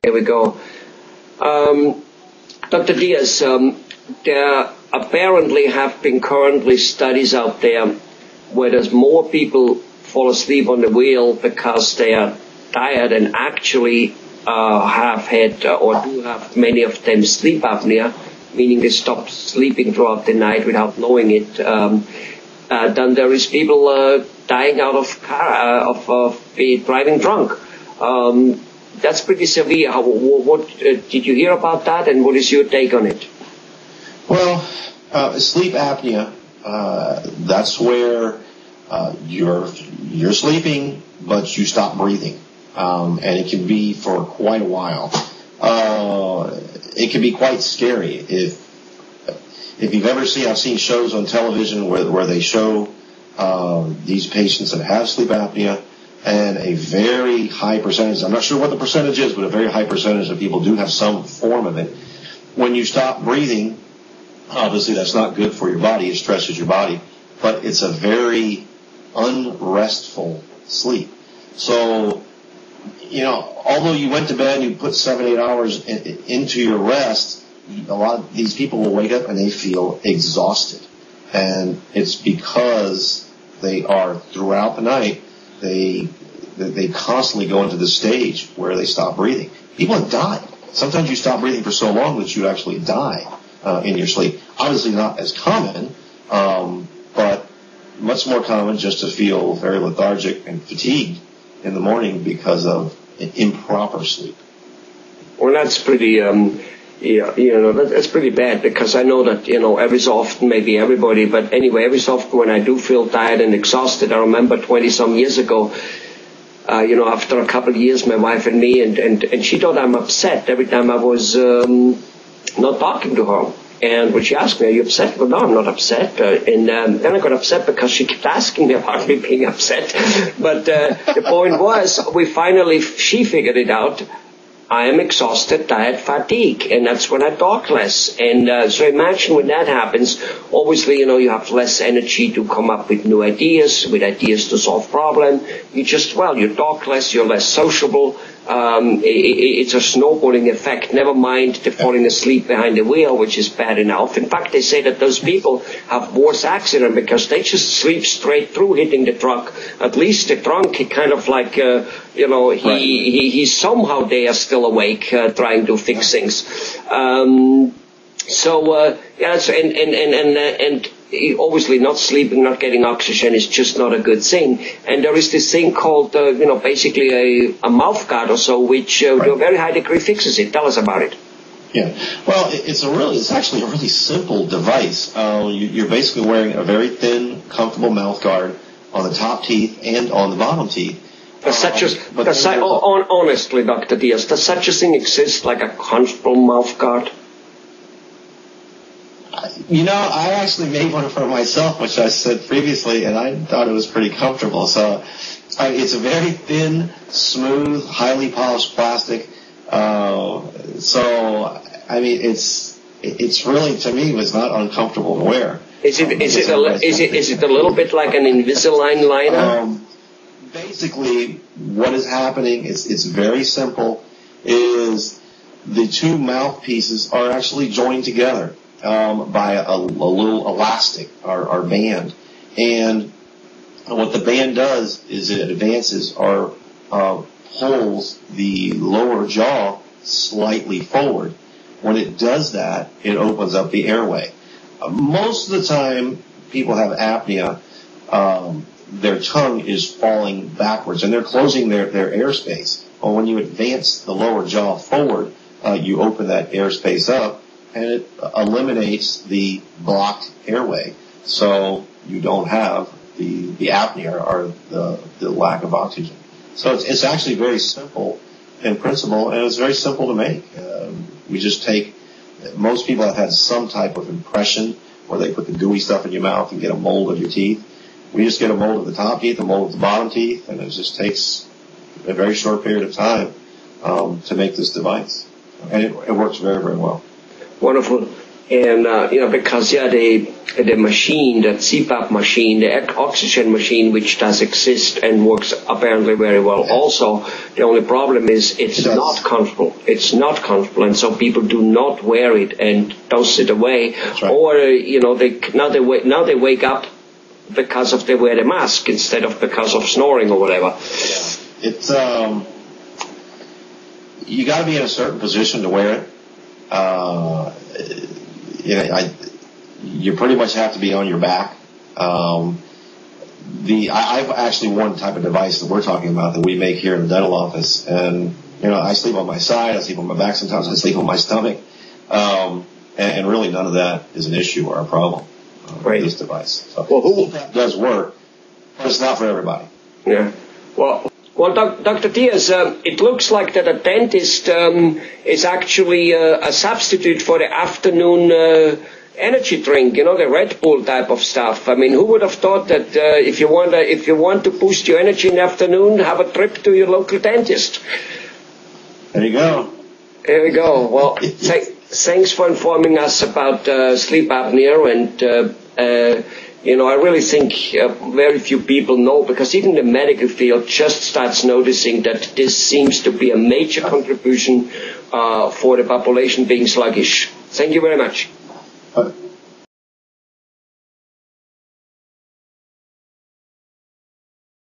Here we go. Dr. Diez, there apparently have been currently studies out there where there's more people fall asleep on the wheel because they are tired and actually have had or do have many of them sleep apnea, meaning they stop sleeping throughout the night without knowing it. Then there is people dying out of driving drunk. That's pretty severe. What did you hear about that, and what is your take on it? Well, sleep apnea, that's where you're sleeping, but you stop breathing, and it can be for quite a while. It can be quite scary. If you've ever seen, I've seen shows on television where they show these patients that have sleep apnea, and a very high percentage, I'm not sure what the percentage is, but a very high percentage of people do have some form of it. When you stop breathing, obviously that's not good for your body, it stresses your body, but it's a very unrestful sleep. So, although you went to bed and you put 7-8 hours into your rest, a lot of these people will wake up and they feel exhausted. And it's because they are, throughout the night, they constantly go into the stage where they stop breathing. People have died. Sometimes you stop breathing for so long that you actually die in your sleep. Obviously not as common, but much more common just to feel very lethargic and fatigued in the morning because of improper sleep. Well, that's pretty, that's pretty bad, because I know that, every so often, maybe everybody, but anyway, every so often when I do feel tired and exhausted, I remember 20-some years ago, after a couple of years, my wife and me, and she thought I'm upset every time I was not talking to her. And when she asked me, are you upset? Well, no, I'm not upset. And then I got upset because she kept asking me about me being upset. But the point was, she figured it out. I am exhausted, tired, fatigue, and that's when I talk less. And so imagine when that happens, obviously, you have less energy to come up with new ideas, to solve problems. You talk less, you're less sociable. It's a snowballing effect, never mind the falling asleep behind the wheel, which is bad enough. In fact, they say that those people have worse accident because they just sleep straight through hitting the truck. At least the drunk, he kind of like, he's somehow there still awake, trying to fix things. Obviously not sleeping, not getting oxygen is just not a good thing. And there is this thing called, basically a mouth guard or so, which to a very high degree fixes it. Tell us about it. Yeah. Well, it's actually a really simple device. You're basically wearing a very thin, comfortable mouth guard on the top teeth and on the bottom teeth. Honestly, Dr. Diez, does such a thing exist, like a comfortable mouth guard? I actually made one for myself, which I said previously, and I thought it was pretty comfortable. So it's a very thin, smooth, highly polished plastic. It's really, to me, was not uncomfortable to wear. Is it a little bit like an Invisalign liner? Basically, what is happening is it's very simple. Is the two mouthpieces are actually joined together by a little elastic or band, and what the band does is it advances or pulls the lower jaw slightly forward. When it does that, it opens up the airway. Most of the time, people have apnea. Their tongue is falling backwards, and they're closing their airspace. Well, when you advance the lower jaw forward, you open that airspace up, and it eliminates the blocked airway. So you don't have the apnea or the lack of oxygen. So it's actually very simple in principle, and it's very simple to make. We just most people have had some type of impression where they put the gooey stuff in your mouth and get a mold of your teeth. We just get a mold of the top teeth, a mold of the bottom teeth, and it just takes a very short period of time to make this device. And it works very, very well. Wonderful. And, because, the machine, that CPAP machine, the oxygen machine, which does exist and works apparently very well also, the only problem is it's not comfortable. It's not comfortable, and so people do not wear it and don't sit away. Right. Or, now they wake up because of they wear the mask instead of because of snoring or whatever. Yeah. It's, you got to be in a certain position to wear it. You pretty much have to be on your back. I've actually worn the type of device that we're talking about that we make here in the dental office, and I sleep on my side, I sleep on my back, sometimes I sleep on my stomach, and really none of that is an issue or a problem with this device. So that does work, but it's not for everybody. Yeah. Well, Dr. Diez, it looks like that a dentist is actually a substitute for the afternoon energy drink, the Red Bull type of stuff. I mean, who would have thought that if you want to boost your energy in the afternoon, have a trip to your local dentist? There you go. There we go. Well, thanks for informing us about sleep apnea, and I really think very few people know, because even the medical field just starts noticing that this seems to be a major contribution for the population being sluggish. Thank you very much.